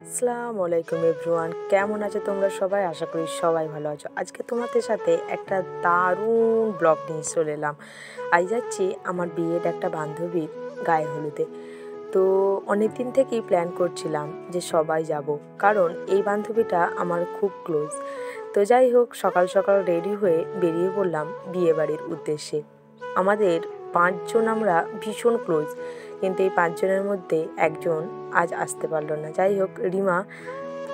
আসসালামু আলাইকুম এভরিওয়ান, কেমন আছো তোমরা সবাই? আশা করি সবাই ভালো আছো। আজকে তোমাদের সাথে একটা দারুণ ব্লগ নিয়ে চলে এলাম। আজ যাচ্ছি আমার বিয়ের একটা বান্ধবীর গায়ে হলুদে। তো অনেক দিন থেকেই প্ল্যান করছিলাম যে সবাই যাব, কারণ এই বান্ধবীটা আমার খুব ক্লোজ। তো যাই হোক, সকাল সকাল রেডি হয়ে বেরিয়ে পড়লাম বিয়ে বাড়ির উদ্দেশ্যে। আমাদের 5 জন আমরা ভীষণ ক্লোজ, কিন্তু এই 5 জনের মধ্যে একজন আজ আসতে পারলো না। যাই হোক রিমা,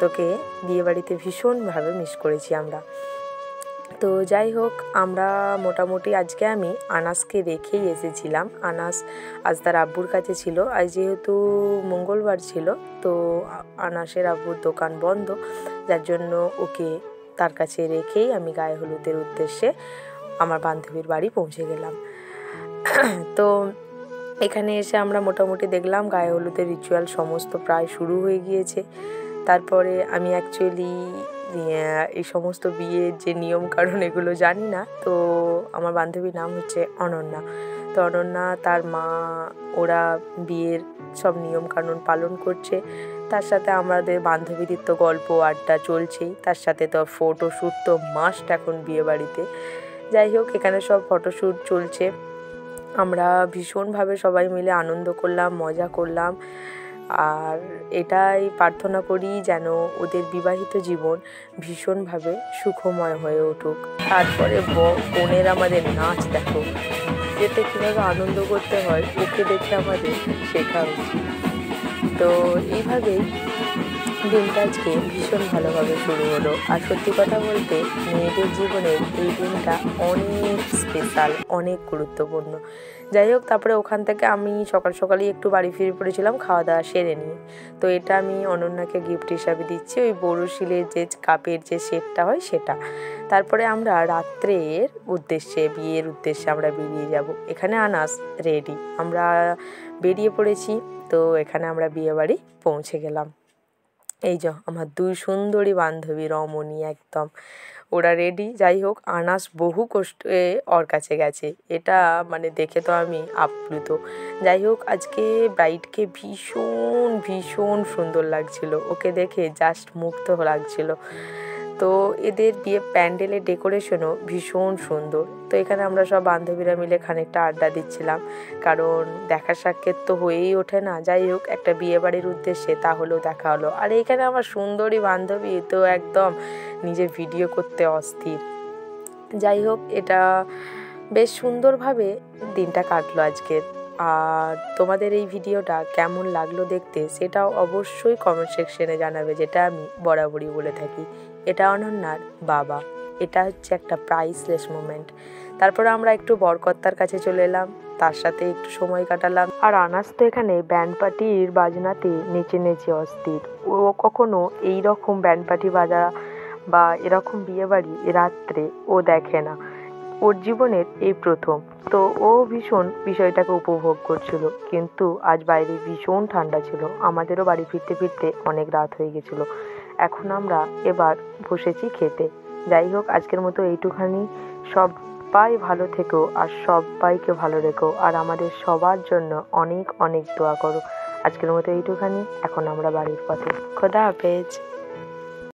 তোকে বিয়েবাড়িতে ভীষণভাবে মিস করেছি আমরা। তো যাই হোক, আমরা মোটামুটি আজকে আমি আনাসকে রেখেই এসেছিলাম। আনাস আজ তার আব্বুর কাছে ছিল। আজ যেহেতু মঙ্গলবার ছিল, তো আনাসের আব্বুর দোকান বন্ধ, যার জন্য ওকে তার কাছে রেখেই আমি গায়ে হলুদের উদ্দেশ্যে আমার বান্ধবীর বাড়ি পৌঁছে গেলাম। তো এখানে এসে আমরা মোটামুটি দেখলাম গায়ে হলুদের রিচুয়াল সমস্ত প্রায় শুরু হয়ে গিয়েছে। তারপরে আমি অ্যাকচুয়ালি এই সমস্ত বিয়ের যে নিয়ম কানুন এগুলো জানি না। তো আমার বান্ধবীর নাম হচ্ছে অনন্যা। তো অনন্যা, তার মা, ওরা বিয়ের সব নিয়ম কানুন পালন করছে। তার সাথে আমাদের বান্ধবীদের তো গল্প আড্ডা চলছেই, তার সাথে তো ফটোশ্যুট তো মাস্ট এখন বিয়ে বাড়িতে। যাই হোক, এখানে সব ফটোশ্যুট চলছে। আমরা ভীষণভাবে সবাই মিলে আনন্দ করলাম, মজা করলাম। আর এটাই প্রার্থনা করি যেন ওদের বিবাহিত জীবন ভীষণভাবে সুখময় হয়ে উঠুক। তারপরে বোনের আমাদের নাচ দেখো, এতে কীভাবে আনন্দ করতে হয় ওকে দেখে আমাদের শেখা উচিত। তো এইভাবেই দিনটা আজকে ভীষণ ভালোভাবে শুরু হলো। আর সত্যি কথা বলতে, মেয়েদের জীবনের এই দিনটা অনেক স্পেশাল, অনেক গুরুত্বপূর্ণ। যাই হোক, তারপরে ওখান থেকে আমি সকাল সকালই একটু বাড়ি ফিরে পড়েছিলাম খাওয়া দাওয়া সেরে নিয়ে। তো এটা আমি অনন্যাকে গিফট হিসাবে দিচ্ছি, ওই বোরোশিলের যে কাপের যে সেটটা হয় সেটা। তারপরে আমরা রাত্রের উদ্দেশ্যে, বিয়ের উদ্দেশ্যে আমরা বেরিয়ে যাব। এখানে আনাস রেডি, আমরা বেরিয়ে পড়েছি। তো এখানে আমরা বিয়ে বাড়ি পৌঁছে গেলাম। এই যে আমার 2 সুন্দরী বান্ধবী, রমণী একদম, ওরা রেডি। যাই হোক, আনাস বহু কষ্টে ওর কাছে গেছে, এটা মানে দেখে তো আমি আপ্লুত। যাই হোক, আজকে ব্রাইডকে ভীষণ ভীষণ সুন্দর লাগছিল, ওকে দেখে জাস্ট মুগ্ধ লাগছিল। তো এদের বিয়ে প্যান্ডেলের ডেকোরেশনও ভীষণ সুন্দর। তো এখানে আমরা সব বান্ধবীরা মিলে খানিকটা আড্ডা দিচ্ছিলাম, কারণ দেখা সাক্ষাৎ তো হয়েই ওঠে না। যাই হোক, একটা বিয়ে বাড়ির উদ্দেশ্যে তাহলেও দেখা হলো। আর এইখানে আমার সুন্দরী বান্ধবী তো একদম নিজে ভিডিও করতে অস্থির। যাই হোক, এটা বেশ সুন্দরভাবে দিনটা কাটলো আজকের। আর তোমাদের এই ভিডিওটা কেমন লাগলো দেখতে, সেটাও অবশ্যই কমেন্ট সেকশনে জানাবে, যেটা আমি বরাবরই বলে থাকি। এটা অনন্যার বাবা, এটা হচ্ছে একটা প্রাইসলেস মোমেন্ট। তারপরে আমরা একটু বরকর্তার কাছে চলে এলাম, তার সাথে একটু সময় কাটালাম। আর আনাস তো এখানে ব্যান্ড পার্টির বাজনাতে নেচে নেচে অস্থির। ও কখনো এই রকম ব্যান্ড পার্টি বাজা বা এরকম বিয়েবাড়ি রাত্রে ও দেখে না, ওর জীবনের এই প্রথম। তো ও ভীষণ বিষয়টাকে উপভোগ করছিল। কিন্তু আজ বাইরে ভীষণ ঠান্ডা ছিল, আমাদেরও বাড়ি ফিরতে ফিরতে অনেক রাত হয়ে গেছিলো। এখন আমরা এবার বসেছি খেতে। যাই হোক, আজকের মতো এইটুখানি। সবাই ভালো থেকো আর সবাইকে ভালো রেখো, আর আমাদের সবার জন্য অনেক অনেক দোয়া করো। আজকের মতো এইটুখানি, এখন আমরা বাড়ির পথে। খোদা হাফেজ।